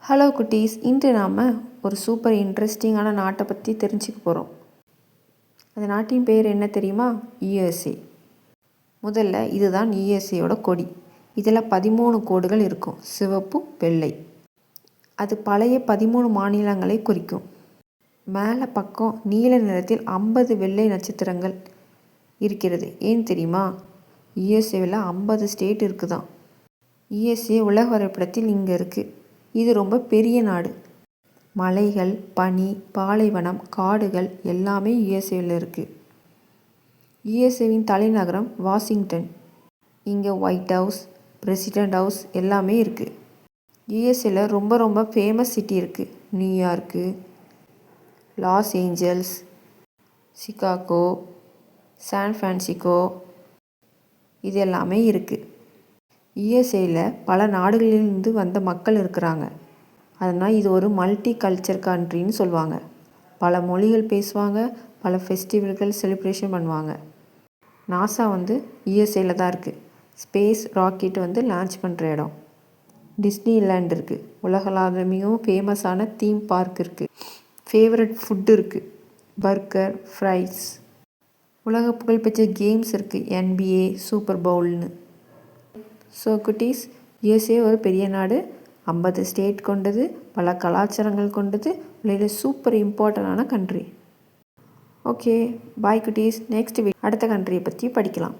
Hello குட்டீஸ், இன்று நாம் ஒரு சூப்பர் இன்ட்ரெஸ்டிங்கான நாட்டை பற்றி தெரிஞ்சுக்க போகிறோம். அந்த நாட்டின் பேர் என்ன தெரியுமா? யுஎஸ்ஏ. முதல்ல இதுதான் யுஎஸ்ஏயோட கொடி. இதில் 13 கோடுகள் இருக்கும், சிவப்பு வெள்ளை. அது பழைய 13 மாநிலங்களை குறிக்கும். மேலே பக்கம் நீல நிறத்தில் 50 வெள்ளை நட்சத்திரங்கள் இருக்கிறது. ஏன் தெரியுமா? யுஎஸ்ஏவில் 50 ஸ்டேட் இருக்குதான். யுஎஸ்ஏ உலக வரைபடத்தில் இங்கே இருக்குது. இது ரொம்ப பெரிய நாடு. மலைகள், பனி, பாலைவனம், காடுகள் எல்லாமே யுஎஸ்ஏவில் இருக்குது. யுஎஸ்ஏவின் தலைநகரம் வாஷிங்டன். இங்கே ஒயிட் ஹவுஸ், பிரசிடெண்ட் ஹவுஸ் எல்லாமே இருக்குது. யுஎஸ்ஏவில் ரொம்ப ரொம்ப ஃபேமஸ் சிட்டி இருக்குது. New York, Los Angeles, Chicago, San Francisco இது எல்லாமே இருக்குது. யுஎஸ்ஏயில் பல நாடுகளிலிருந்து வந்த மக்கள் இருக்கிறாங்க. அதனால் இது ஒரு மல்டி கல்ச்சர் கண்ட்ரின்னு சொல்லுவாங்க. பல மொழிகள் பேசுவாங்க, பல ஃபெஸ்டிவல்கள் செலிப்ரேஷன் பண்ணுவாங்க. நாசா யுஎஸ்ஏயில் தான் இருக்குது. ஸ்பேஸ் ராக்கெட் லான்ச் பண்ணுற இடம். டிஸ்னி லேண்ட் இருக்குது. உலகளாவிய மிகவும் ஃபேமஸான தீம் பார்க் இருக்குது. ஃபேவரட் ஃபுட்டு இருக்குது, பர்கர், ஃப்ரைஸ். உலக புகழ்பெற்ற கேம்ஸ் இருக்குது, NBA, சூப்பர் பவுல்னு. ஸோ குட்டீஸ், யுஎஸ்ஏ ஒரு பெரிய நாடு, 50 ஸ்டேட் கொண்டது, பல கலாச்சாரங்கள் கொண்டது, உலகில் சூப்பர் இம்பார்ட்டண்டான கண்ட்ரி. ஓகே, பாய் குட்டீஸ். நெக்ஸ்ட் அடுத்த கண்ட்ரியை பற்றி படிக்கலாம்.